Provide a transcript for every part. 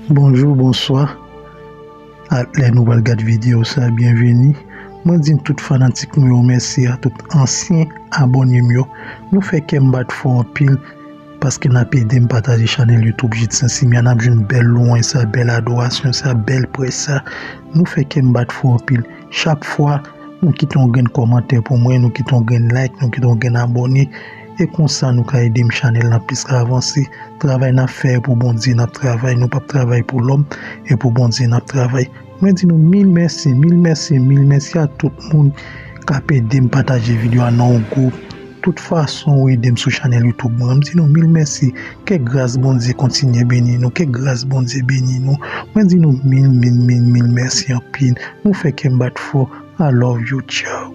Bonjour, bonsoir. À les nouvelles gars de vidéo, ça bienvenue. Moi dis tout fanatique nous merci à tout ancien abonné mio. Nous fait qu'un bat fort en pile parce que n'a pas aidé me partager channel YouTube Jitsan si m'y en a une belle loin ça belle adoration ça belle presse ça. Nous fait qu'un bat fort en pile. Chaque fois nous quittons un commentaire pour moi, nous quittons un like, nous quittons un abonné. Et comme ça, nous avons aidé le channel à plus avancer. Travail n'a fait pour bon Dieu, n'a travail, nous pas travail pour l'homme et pour bon Dieu, n'a travail. Moi dis nous mille merci à tout le monde qui a aidé me partager vidéo à nos groupe. Toute façon, aidé sur channel YouTube. Moi dis nous mille merci. Que grâce bon Dieu continue bénir nous, que grâce bon Dieu bénir nous. Moi dis nous mille merci en pile. Nous fait qu'un bat fort. I love you, ciao.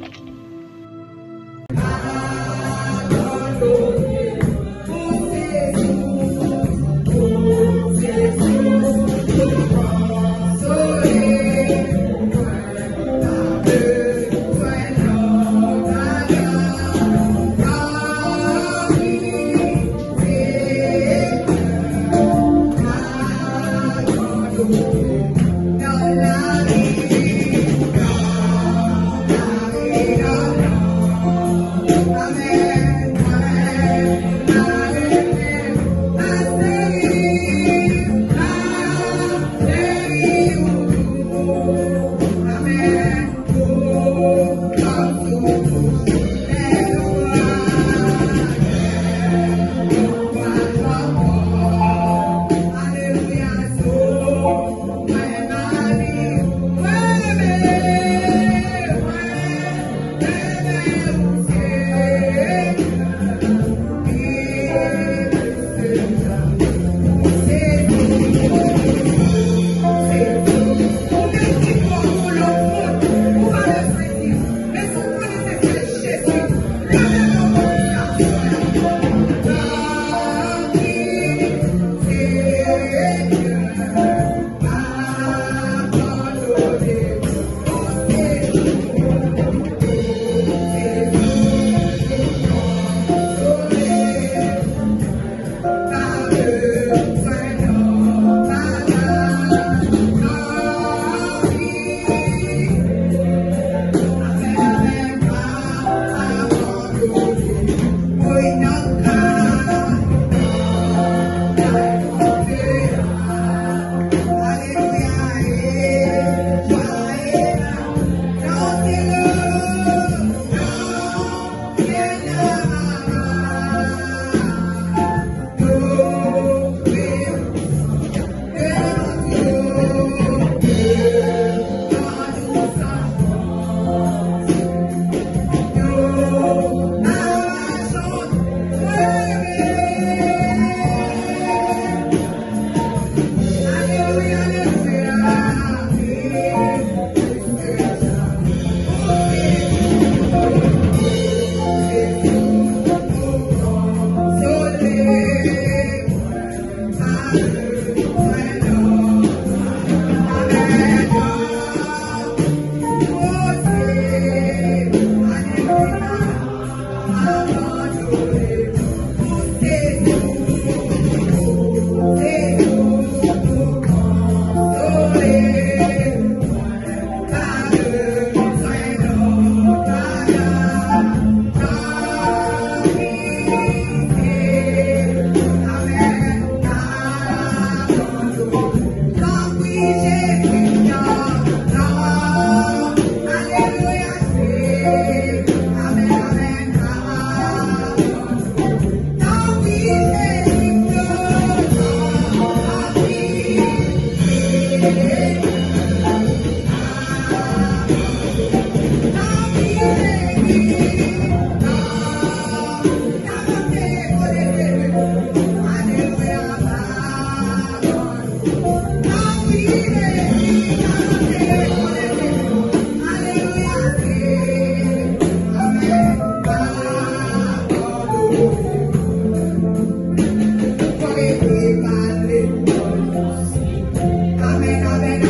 Amen.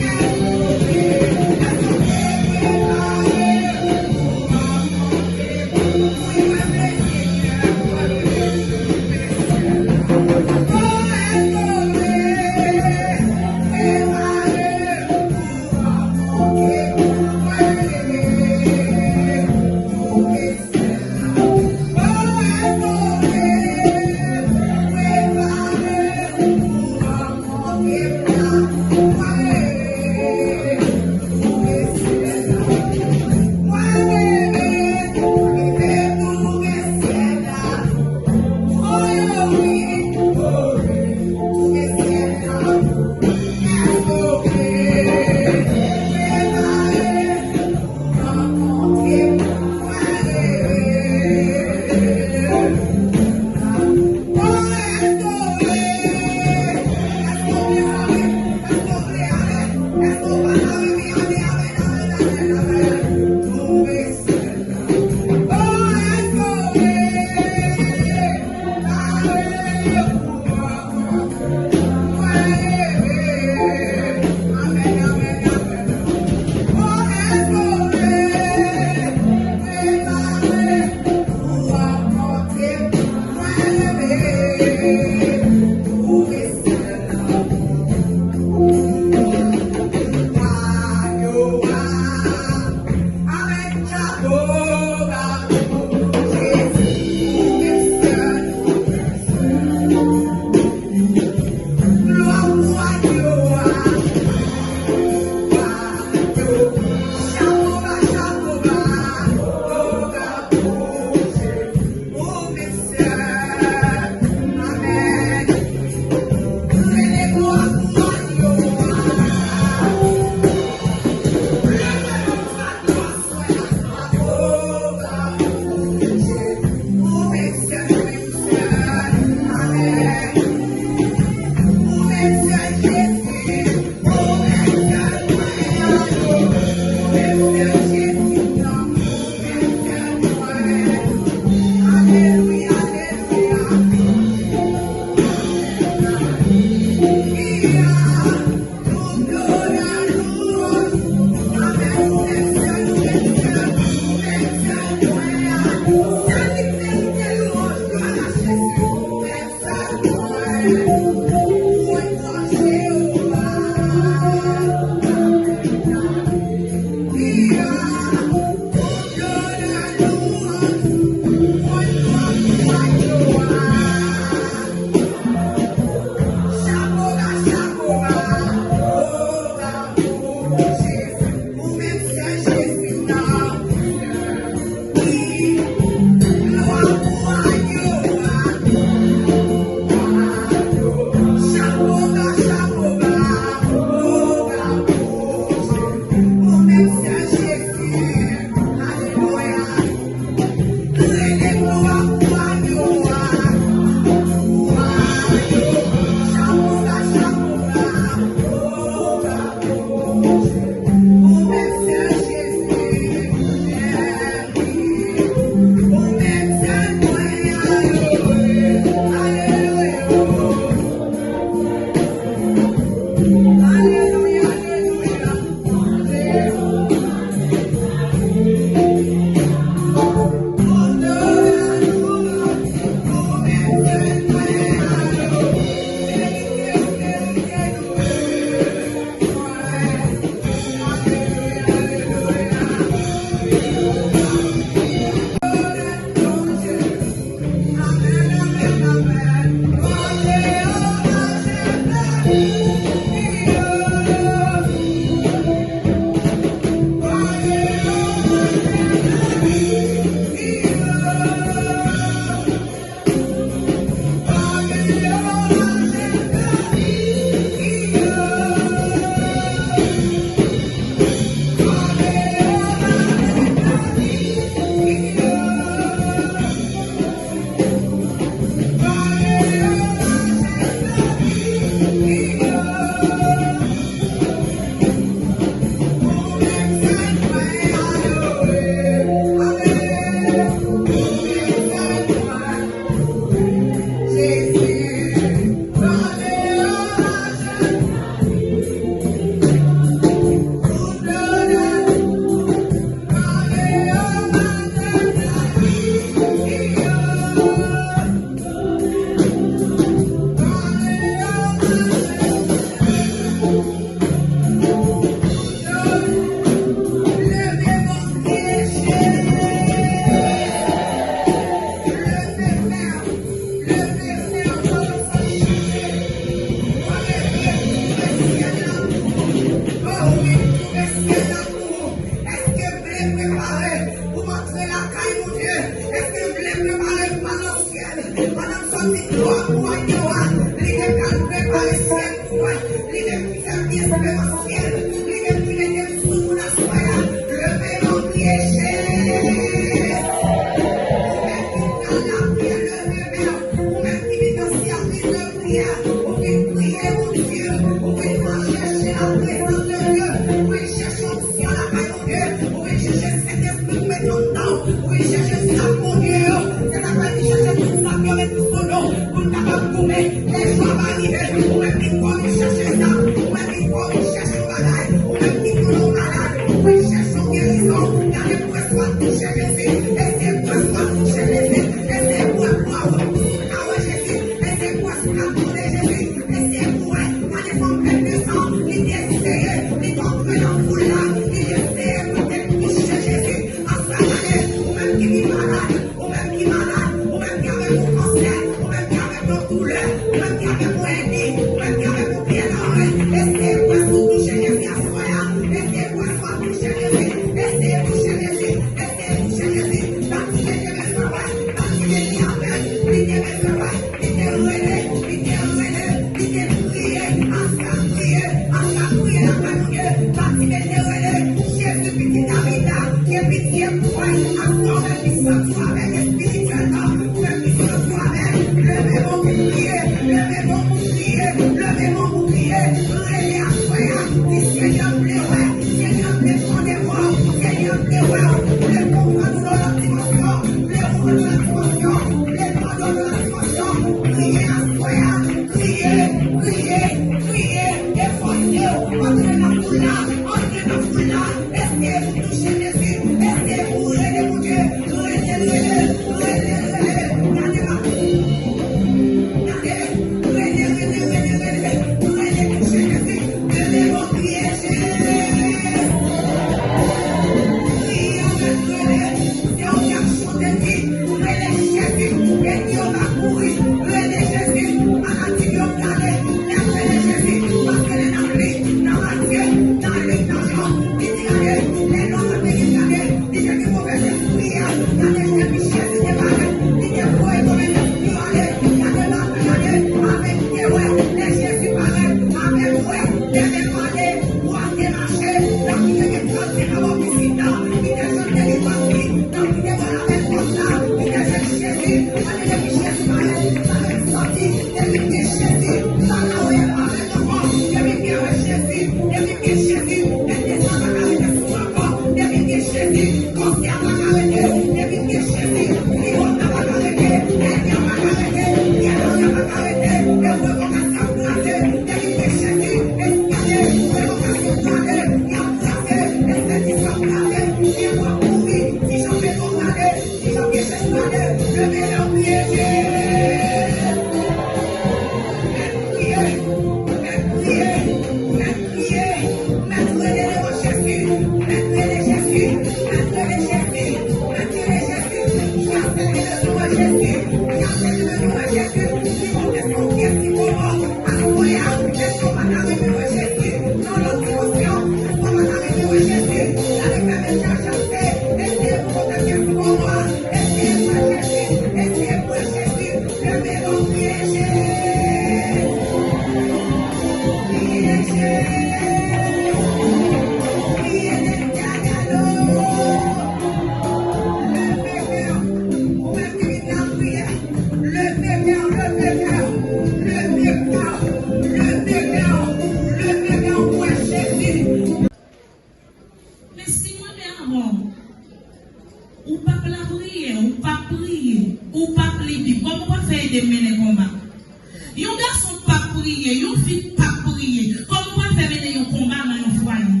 prier, yon fit pas prier. Comment on fait mener un combat dans un foyer?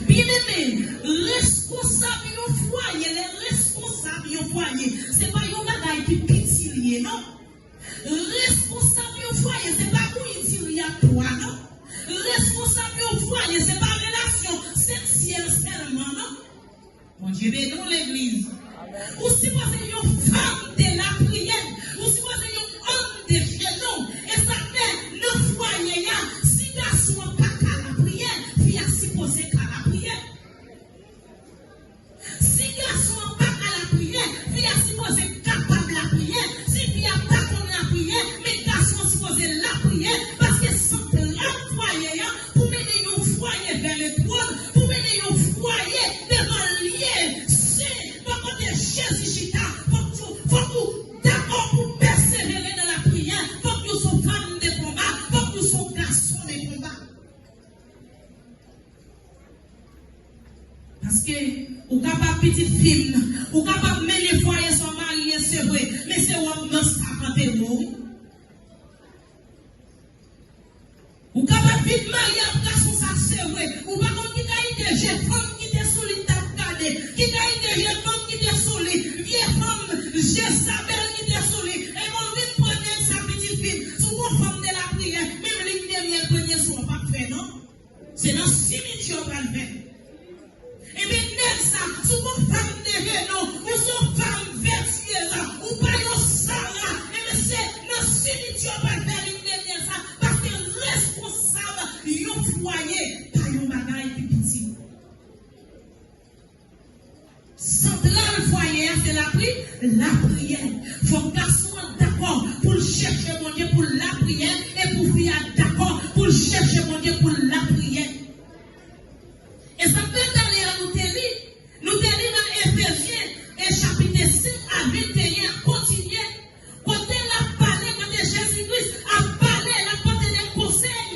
Bien aimé, responsable yon foyer, les responsables yon foyer, c'est pas yon bagaille qui pitilier, non? Responsable yon foyer, c'est pas pour utiliser à toi, non? Responsable yon foyer, c'est pas relation sexuelle seulement, non? Bon Dieu, bénis l'église. Ou si vous avez une femme de la prière, ou si vous avez un homme de genoux, et ça fait le foyer, si garçon pas qu'à la prière, puis à supposer qu'à la prière. Si garçon pas qu'à la prière, puis à supposer capable de la prière. Si puis à pas qu'on la prière, mais garçon supposé la prière, parce que sans la foyer, pour mener un foyer vers le trône, pour mener un foyer devant lié, c'est Jésus Chita, faut que vous d'accord pour persévérer dans la prière, faut que vous soyez femmes de combat, faut que vous soyez garçons de combat. Parce que vous êtes capable de petite fille, vous êtes capable de mener foyer sans marié, c'est vrai, mais c'est où on danse à canter vous. Vous êtes capable de vivre marié à garçon, ça c'est vrai. Vous ne pouvez pas quitter des jeunes femmes qui étaient sous l'état de garder, qui étaient des jeunes femmes qui étaient sous les vieilles femmes, Jézabel qui étaient sous les. Et mon vie prenait sa petite fille, sous vos femmes de la prière, même les dernières prenait sur pas fait, non? C'est dans 6 minutes qu'on va le faire. Et bien, ça, sous vos femmes de non, ou sous femmes vertueuses, ou pas nos salles, et bien c'est dans 6 minutes qu'on va le faire une dernière ça, parce que responsable, yon foyer, pas yon bagaille qui petit. Central foyer, c'est la prière. La prière. Faut que garçon d'accord pour chercher mon Dieu pour la prière et pour fille d'accord pour chercher mon Dieu pour la prière. Et ça peut aller à nous lire dans Éphésiens et chapitre 5 à 21, continuer. Côté la parler, côté Jésus-Christ a parlé, la côté des conseils.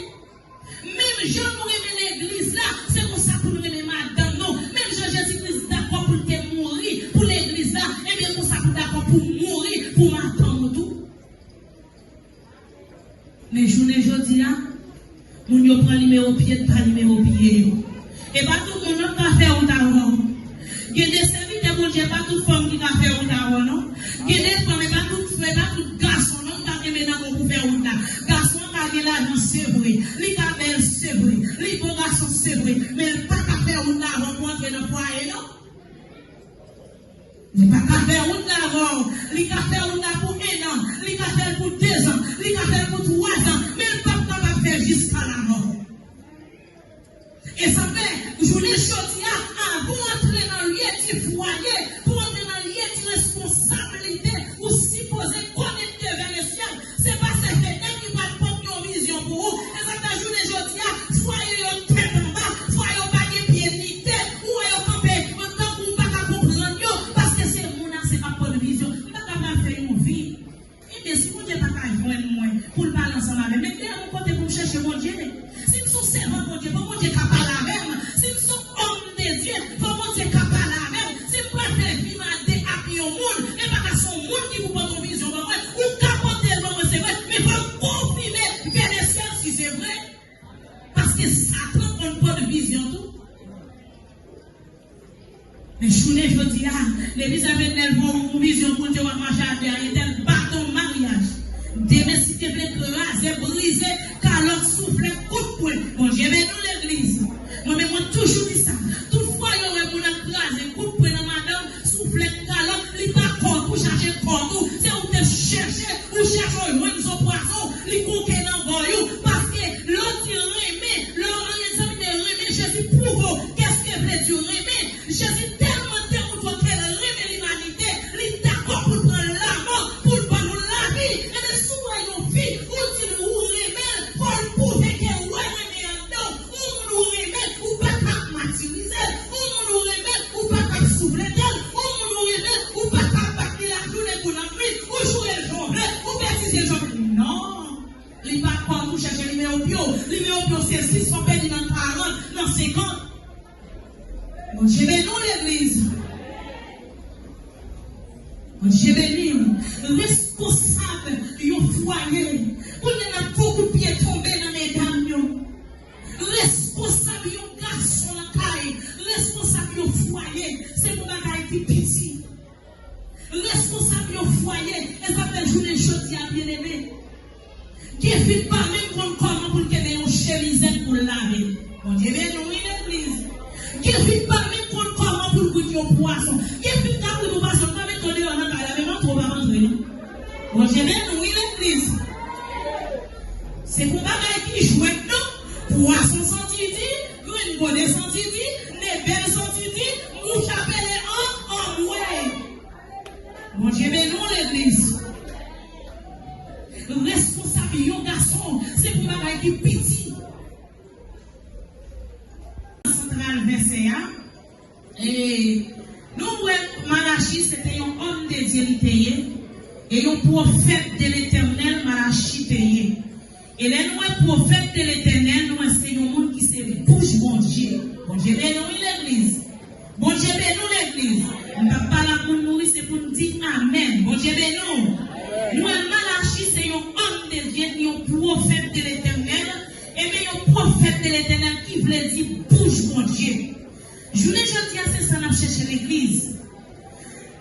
Même Jean nous remet l'église là, c'est pour ça pour nous remet madame, non. Même Jésus-Christ d'accord pour te mourir pour l'église là, et bien pour ça pour d'accord pour mourir pour m'attendre tout. Mais journée jeudi là, mon yo prend numéro pied, pas numéro pied. Et pas tout le monde va faire un d'avant. Il y a des serviteurs, mon Dieu, pas toute femme qui va faire un d'avant, non? Il y a des femmes, pas tout garçon, non, qui va maintenant pour faire un d'avant. Garçon, qui a l'argent, c'est vrai. Les belle, c'est vrai. Les beaux garçons, c'est vrai. Mais pas qu'à faire un d'avant pour entrer dans le foyer, non? Il n'y a pas qu'à faire un d'avant. Il y a qu'à faire un d'avant pour 1 an. Il y a qu'à faire pour 2 ans. Il y a qu'à faire pour 3 ans. Mais le papa va faire jusqu'à la mort. Et ça fait, je vous l'ai choisi, pour entrer dans le lieu du foyer, pour entrer dans le lieu de responsabilité, ou supposer connecter vers le ciel, c'est pas certain qui va porter une vision pour vous. Et ça fait, je vous l'ai choisi, soyez en tête en bas, soyez au pas de pied ni tête, ou au campé, en tant que vous ne pouvez pas comprendre, parce que c'est mon âme, c'est pas pour une vision. Vous ne pouvez pas faire une vie. Et bien, si vous ne pouvez pas joindre moi, pour le parler ensemble avec, mettez à mon côté pour chercher mon Dieu. Si nous sommes servants, mon Dieu, mon Dieu, capable la même. Si nous sommes hommes de Dieu, mon Dieu, capable la même. Si vous préférez vivre à des appuis au monde, et pas qu'à son monde qui vous porte en vision, ou capoter le monde, c'est vrai, mais pas confirmer vers les cieux si c'est vrai. Parce que Satan n'a pas de vision tout. Mais je vous dis, l'église avait une vision pour Dieu, à marcher derrière tel bâton mariage. Demain, si tu veux craser, briser, car l'autre souffle, coup de poing. Bon, j'ai vu dans l'église. Moi-même, moi, toujours dit ça. Toutefois, il y aurait mon craser, coup de poing dans madame, souffle, car l'autre, il va corps pour chercher corps. C'est où te chercher, ou chercher loin de son poisson, il conquête dans voyou. Parce que l'autre, il remet, Jésus pour vous. Qu'est-ce que veut dire remet? Jésus tellement pour qu'elle remet l'humanité, il est d'accord pour prendre la mort, pour prendre la vie. Et les souverains vie, ou dit nous remet, pour le prouver que vous remet en dedans, ou nous remet, ou pas qu'à matérialiser, ou nous remet, ou pas qu'à souffler d'elle, ou nous remet, ou pas qu'à bâtir la journée pour la nuit, ou jouer le journée, ou bêtiser le journée. Non, il n'est pas quoi pour chercher le numéro bio, c'est 6, on perd dans 40, dans 50. Bon, j'ai béni l'église. Bon, j'ai béni responsable du foyer. On a beaucoup de pieds C'est pour bagaille qui joue nous, poisson senti dit, green bonnet senti dit, nebel senti dit, mouche appelé en mouais. Bon Dieu, mais nous l'église. Responsable, yon garçon, c'est pour bagaille qui petit. Central verset 1. Et nous, Malachi, c'était un homme de Dieu, et un prophète de l'éternel, Malachi payé. Et les nous, prophètes de l'éternel, nous, c'est un monde qui se bouge, bon Dieu. Bon Dieu, nous, l'église. Bon Dieu, nous, l'église. On ne va pas là pour nous, c'est pour nous dire Amen. Bon Dieu, nous. Nous, Malachi, c'est un homme de Dieu, un prophète de l'éternel, et bien un prophète de l'éternel qui voulait dire bouge, mon Dieu. Je voulais dire, c'est ça, on a cherché l'église.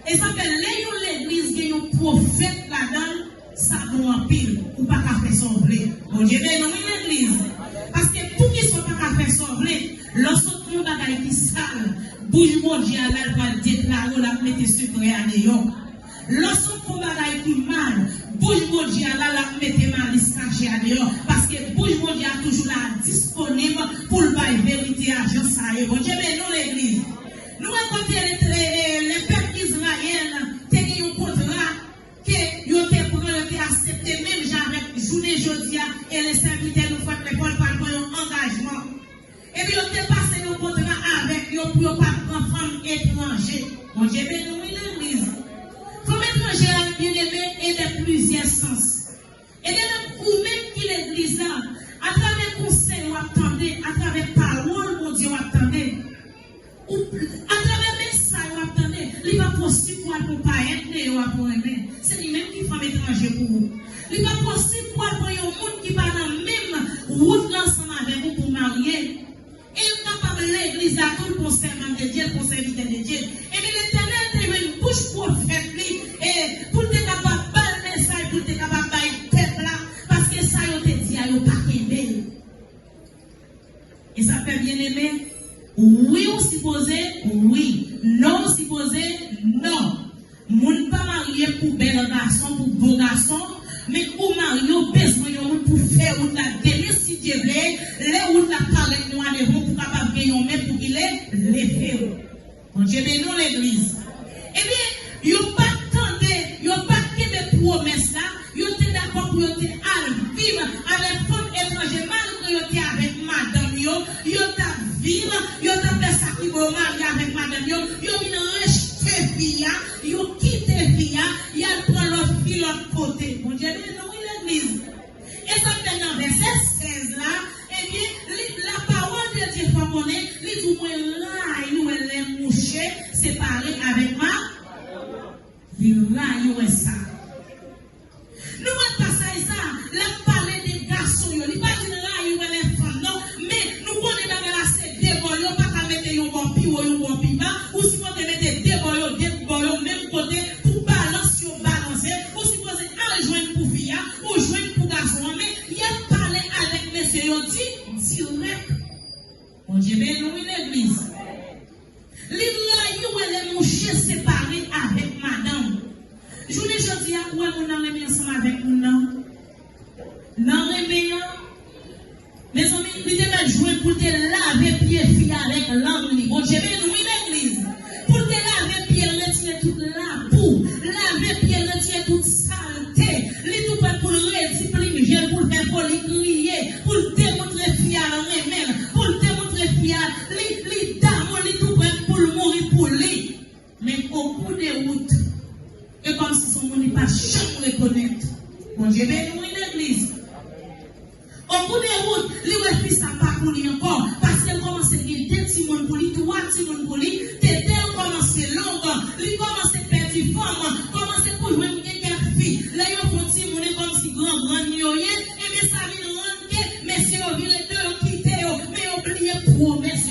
Et ça fait l'église, il y a un prophète là-dedans, ça nous en pile, ou pas qu'à faire sauver. Bon Dieu, non, l'église. Parce que tout qui sont pas qu'à faire sauver, lorsque nous avons qui sale, bouge, mon Dieu, là, il va déclarer, la mettre secret à Néon. Lorsque vous avez qui mal, bouge mon Dieu là, la mettez malice cachée à dehors. Parce que bouge mon Dieu toujours là disponible pour le bail vérité à Jean Saïe. Bon Dieu, mais nous l'église. Nous avons les peuples israéliens, qui ont un contrat, qui ont accepté même avec journée jeudi et les serviteurs nous font l'école par un engagement. Et puis ils ont passé un contrat avec eux pour ne pas prendre femme étrangère. Bon Dieu, mais nous l'église. Comme étranger bien aimé et de plusieurs sens. Et de vous-même qui l'église là, à travers conseil ou attendez, à travers parole, mon Dieu, attendez. Ou à travers message ou attendez, il va possible pour ne pas être ou pour aimer. C'est lui-même qui fait étranger pour vous. Il va possible pour avoir un monde qui va dans la même route ensemble avec vous pour marier. Et il est capable de l'église à tout le conseil de Dieu, le conseil de Dieu. Et l'éternel te met une bouche pour faire et pour te capable de le message, pour te capable de peuple là, parce que ça, il te dit, il n'y a pas aimé. Et ça fait bien aimer. Oui, on supposé, oui. Non, on supposé, non. Moun pas marié pour bel garçon, pour beau garçon, mais ou marié besoin pour faire ou la dernière si Dieu veut, les ou la parler nous devant pour capable gagner même pour qu'il est levé. Bon Dieu, mais nous l'église. Eh bien, yo pas attendez, yo pas que des promesses là, yo t'es d'accord pour yo t'es à vivre avec femme étrangère malgré yo t'es avec madame yo t'a vivre, yo t'a fait ça qui va marier avec madame yo vient rejeter fille, yo quitter fille, y a prendre l'autre fille l'autre côté. Bon Dieu, mais non l'église. Et ça fait dans verset 16 là, eh bien, la parole de Dieu pour connaître, les tout moins là, nous les moucher séparés avec moi. Là, il ça. Nous ne pas ça, la parler des garçons, il n'y a pas de là, il y a les femmes, non, mais nous connaissons dans la c'est des boyaux, pas qu'à mettre un bon pi ou un bon pi bas, ou si vous mettez des boyaux, même côté, pour balancer, ou si vous allez joindre pour fille, ou joindre pour garçon, mais il y a parlé avec messieurs, il dit direct. On dit, mais nous, l'église. Les mouches séparés avec madame. Je vous dis, où est-ce qu'on a ensemble avec nous? Non, mes amis, nous devons jouer pour te laver pieds filles avec l'angle. Bon, j'ai bien nous l'église. Pour te laver pieds, retirer toute la boue. Laver pieds, retirer toute saleté. Les tout prêts pour le rediscipliner, pour le faire pour les crier, pour le démontrer fier à remède, pour le démontrer fier, les dames, les tout prêts pour le mourir pour lui. Mais au bout des routes, et comme si son monde n'est pas jamais reconnaître. Bon Dieu, mais nous l'église. Au bout des routes, les refus ça pas pour lui encore. Parce qu'elle commence à gagner 2 petits monde pour lui, 3 petits monde pour lui. T'es commencé long, lui commence à perdre des femmes, commence à pour jouer une quelques filles. Là, ils font petit monde comme si grand yoyen. Et bien ça vient rendre que messieurs, ils viennent de quitter, mais oubliez promesse,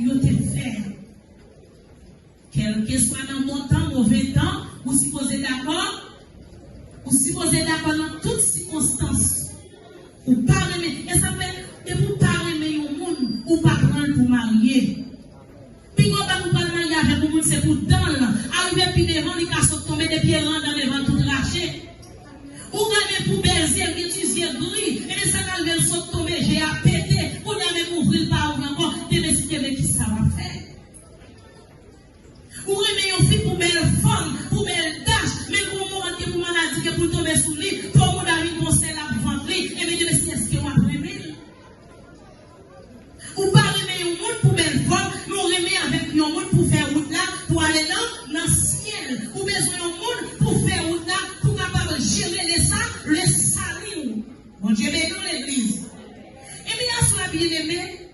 ils ont fait. Quel que soit dans bon temps, mauvais temps, vous supposez d'accord? Vous supposez d'accord dans toutes circonstances. Ou pas aimer, et ça fait, et vous pas aimer au monde, ou pas prendre pour marier. Puis quand vous parlez de mariage avec vous, c'est pour dans arriver puis devant, les casseaux tomber des pieds dans devant tout lâcher. Ou gagner pour baiser, utiliser gris, et mais ça va le saut tomber, j'ai à péter, on a même ouvrir pas encore, mais qui ça va faire. Ou remet une fille pour belle femme, pour belle tâche, mais pour moment que pour maladie, que pour tomber sous lui, pour mon ami conseil la ventre, et me dire, mais est-ce que on va remettre? Ou pas remettre un monde pour belle femme, mais on remet avec un monde pour faire route là, pour aller dans le ciel. Ou besoin d'un monde pour faire route là, pour capable gérer les ça, le salut. Bon Dieu, bénis l'église. Et bien, soit bien aimé,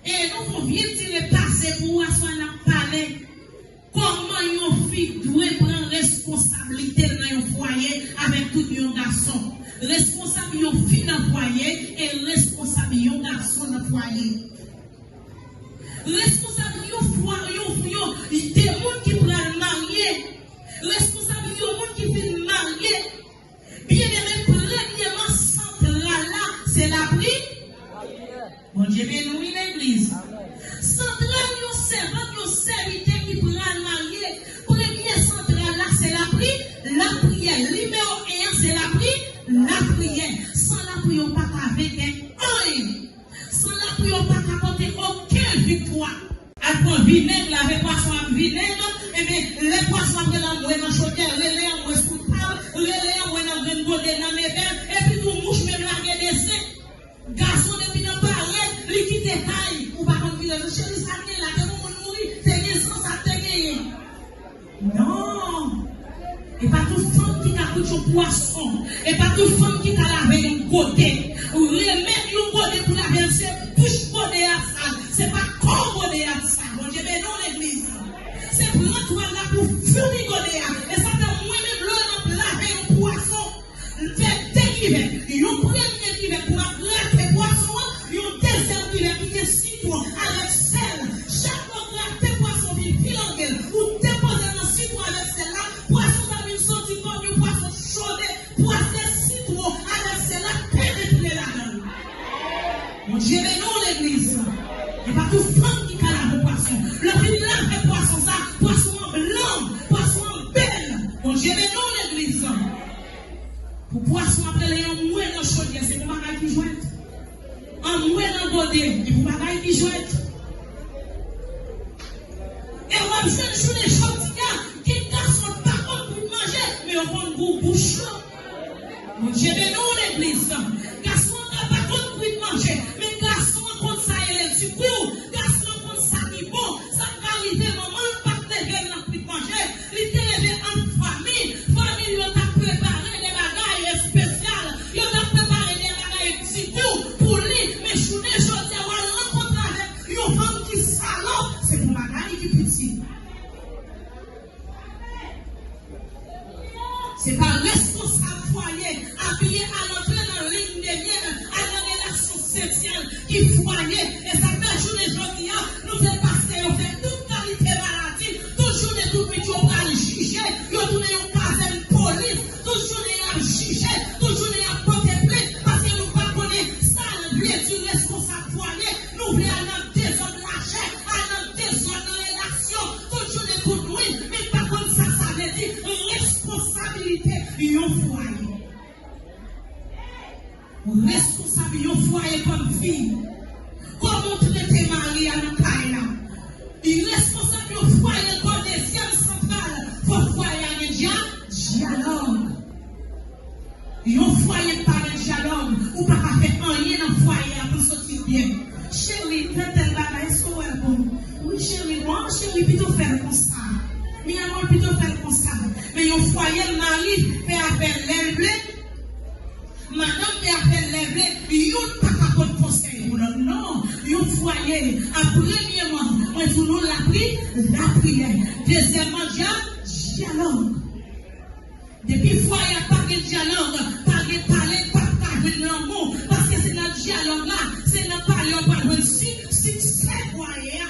et nous on vient tirer passer pour asseoir dans parler. Comment une fille doit prendre responsabilité dans un foyer avec tout un garçon. Responsable une fille dans le foyer et responsable un garçon dans le foyer. Responsable un foyer, des gens qui prennent marier. Responsable un monde qui vient marier. Bien aimé, premièrement, central là, c'est la prière. Bon Dieu, bénis l'église. Central, un servant, un serviteur qui prend marié. Premier central là, c'est la prière. Numéro 1, c'est la prière. Sans la prière, on ne peut pas avec rien. Sans la prière, on ne peut pas apporter aucune victoire. Après vinaigre, avec poisson à vinaigre, et bien les poissons après l'envoyer dans la chaudière, les lait envoyer sous le table, les lait envoyer dans une godée dans mes verres, et puis tout mouche même la gueule des seins. Garçon depuis dans Paris, lui qui te taille, ou pas comme il est, chérie, ça t'est là, t'es bon mourir, t'es bien sans ça t'est gagné. Non! Et pas toute femme qui t'a coûté son poisson, et pas toute femme qui t'a lavé un côté, ou remettre un côté pour la verser, touche côté à ça, c'est pas comme côté à ça, bon Dieu, mais non l'église. C'est prendre toi là pour fumer côté à, et ça t'a moi-même l'eau laver un poisson, fait délivrer, ils ont pris un délivrer pour gratter poisson, ils ont deuxième délivrer qui est citron avec sel, chaque fois gratter poisson, puis filanguer, ou déposer dans citron avec sel là, poisson dans une sortie comme du poisson chaudé, poisson citron avec sel là, pénétrer là-dedans. Mon Dieu, mais non l'église. Et pas tout femme qui a le poisson. Le film là fait poisson ça, poisson en blanc, poisson en belle. Mon Dieu, mais non l'église. Pour poisson après les en moué dans le chaudière, c'est pour bagaille qui jouette. En moué dans le godé, c'est pour bagaille qui jouette. Et on va besoin de jouer les chaudières qui garçon pas contre pour manger, mais on va une bouche. Mon Dieu, mais non l'église. Garçon n'a pas contre pour manger, mais garçon contre ça et les secours. Garçon contre ça qui bon, ça va arriver maman, pas de lever dans pour manger. Il te levé en famille, famille on t'a préparé des bagailles spéciales, on t'a préparé des bagailles secours pour lui, mais je ne sais pas rencontrer avec une femme qui salope, c'est pour bagaille qui petit. C'est pas responsable foyer, appuyé à l'entrée dans la ligne des liens, à la relation sexuelle qui foyer, et ça fait journée aujourd'hui, nous fait passer, on fait toute qualité maladie, toujours des tout petits, on va juger, on tourne en caserne police, toujours les juger, toujours les porter plainte, parce que nous ne connaissons pas ça, nous voulons responsable foyer, nous voulons aller des hommes lâchés, aller des hommes dans l'élection, toujours des coups de nuit, mais par contre ça veut dire responsabilité, un foyer. Responsable d'un foyer comme fille. Comment traiter Marie à Nakaïla? Il est responsable d'un foyer comme deuxième centrale. Pour foyer de dialogue. Un foyer par un dialogue. Ou pas faire rien dans le foyer pour sortir bien. Chérie, tel bagage, est-ce que vous êtes bon? Oui, chérie, moi, chérie, plutôt faire le constat. Mais on plutôt faire le constat. Mais un foyer, le mari fait appel l'aigle. Madame fait appel l'aigle. Il n'y a pas de conseil. Non, un foyer. Premièrement, moi, je vous la prière. Deuxièmement, dialogue. Depuis foyer, pas de dialogue, pas de parler, pas de l'amour. Parce que c'est dans le dialogue là, c'est dans le parler, on parle de c'est foyer.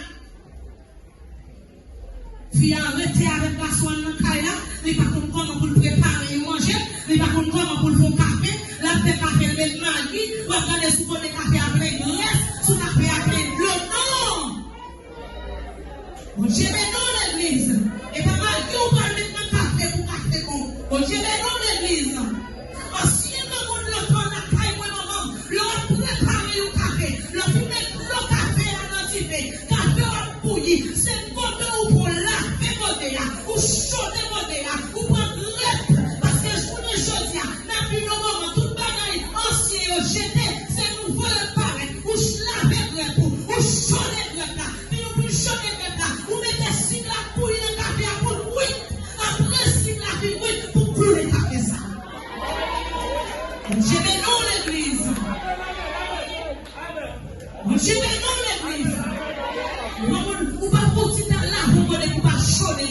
Puis arrêter avec la soie dans le cas là, il n'y a pas comment pour le préparer et manger, il n'y a pas comment pour le faire café, la fait café le mari, ou regarder sous le café après graisse, sous la paix après le non. J'ai mis dans l'église, et pas mal qui on parle maintenant café pour café bon. J'ai mis dans l'église. Anciennement, on le prend la caille, moi maman, On chez dans l'église. Ou pas continuer là pour qu'on pas chômer.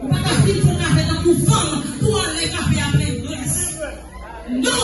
Ou pas faire pour café dans pour femme pour aller café après grâce. Non.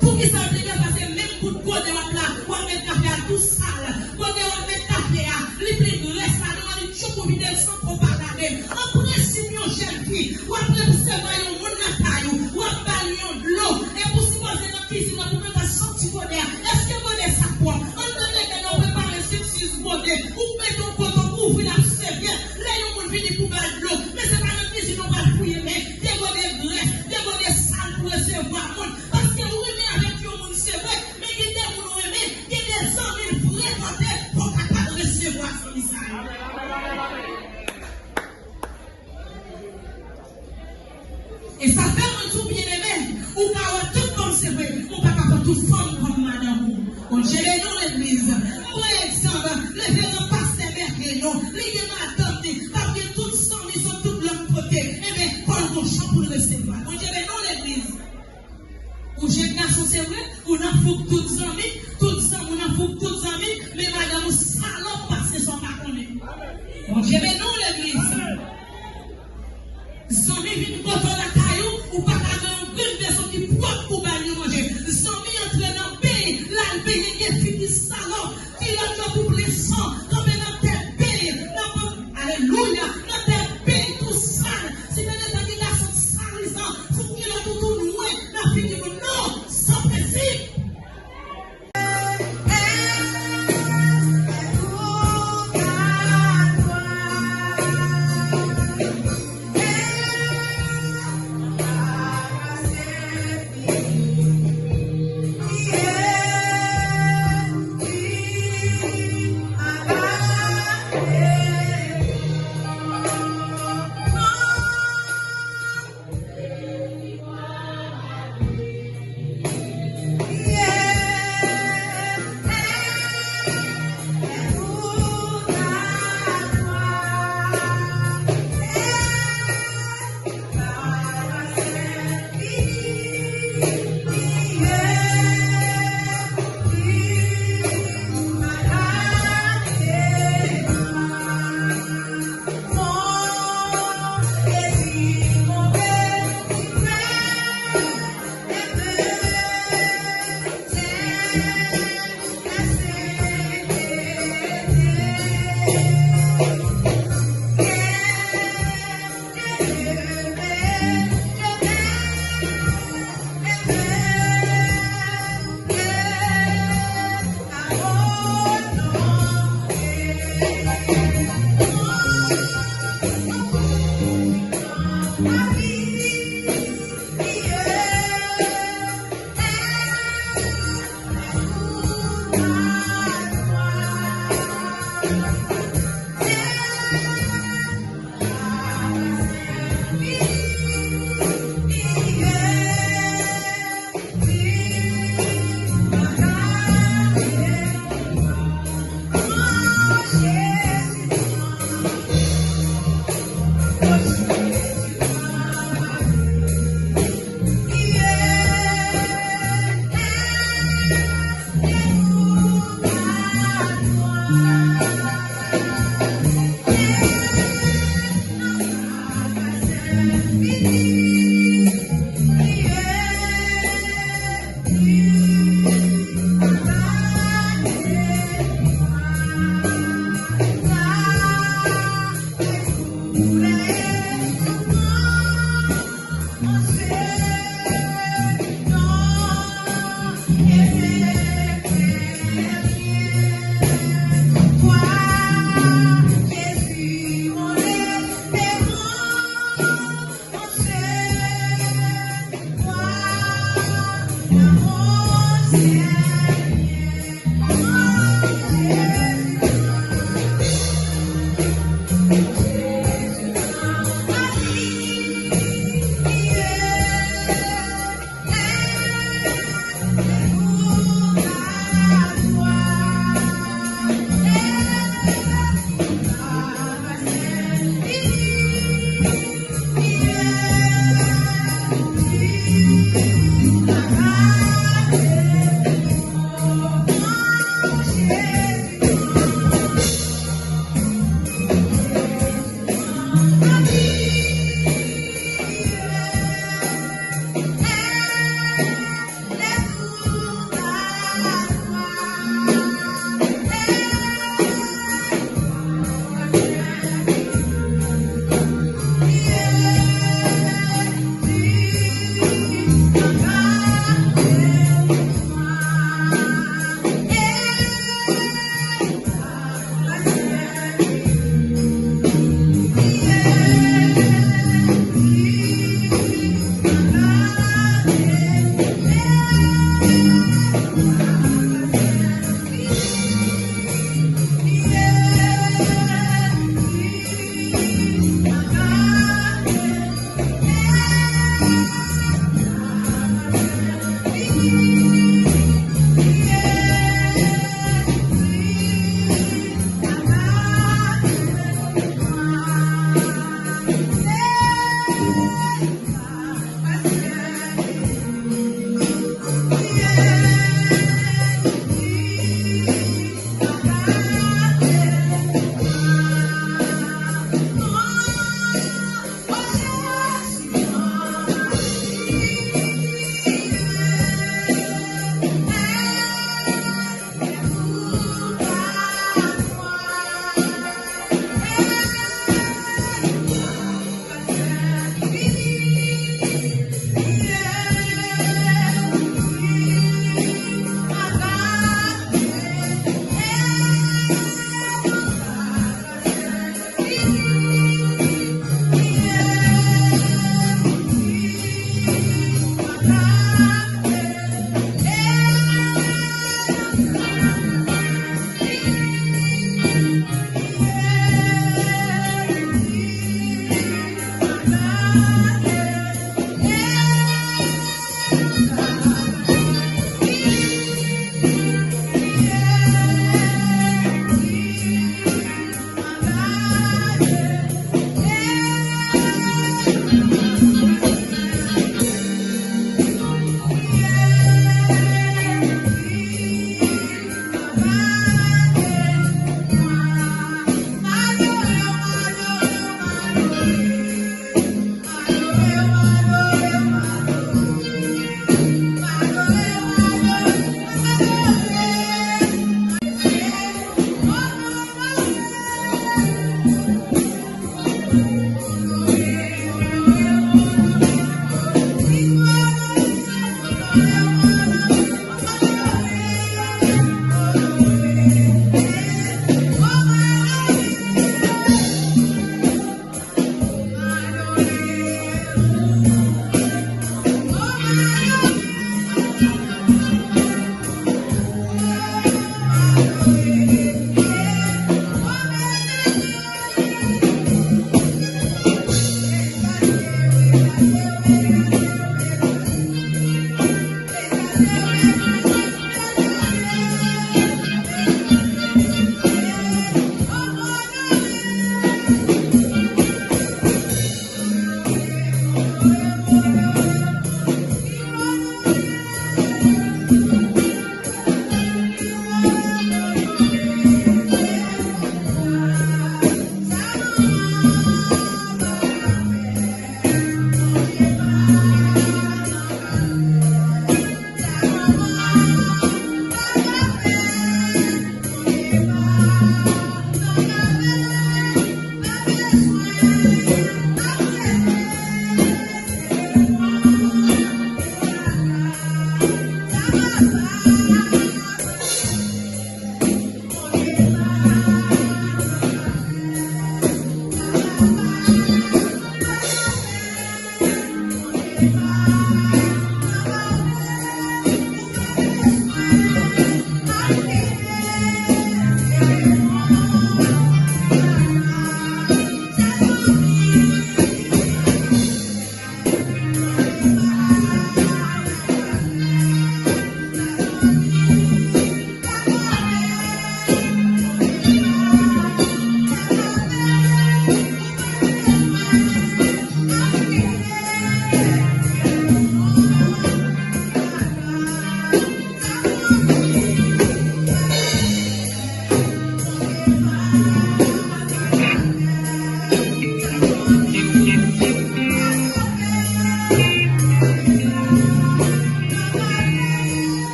Pour qui ça veut dire parce que même pour côté là, on met café à tout sale. Côté on met café à les plus grâce à demander chocolat sans propagande. En principe une jeune fille, ou après vous savez un monde na taille, ou après de l'eau et pour si vous êtes dans cuisine pour mettre sortir bonheur. Est-ce que bonheur ça quoi? On peut que nous préparer 6 bonheur ou mettre un coton pour ouvrir la serviette. Là on monde venir pour mettre de l'eau, mais c'est pas dans cuisine on va fouiller mais des bonheur graisse, des bonheur sale pour recevoir monde parce que vous aimez avec tout monde c'est vrai, mais il y a des gens qui aiment, il y a des hommes fréquentés pour capable recevoir ce message. Et ça fait un tout bien aimé, ou pas tout comme c'est vrai, ou pas pas toute femme comme madame. On gère dans l'église. Par exemple, les gens passent mercredi, les gens attendent, parce que toutes sont sur tout l'autre côté. Et bien, quand on chante pour le recevoir, on gère dans l'église. Ou j'ai garçon, c'est vrai, on a foutu toutes amis, on a foutu toutes amis, mais madame, salope parce que son pas connu. On gère dans l'église. Zami vient contre la caillou ou pas dans une personne qui propre pour bailler manger. Zami entre dans le pays, là le pays est fini salon, qui l'a pour les sang, comme dans tel pays, alléluia, dans tel pays tout sale. Si vous êtes des garçons salisants, faut qu'il a tout loin, la fille dit non, sans principe.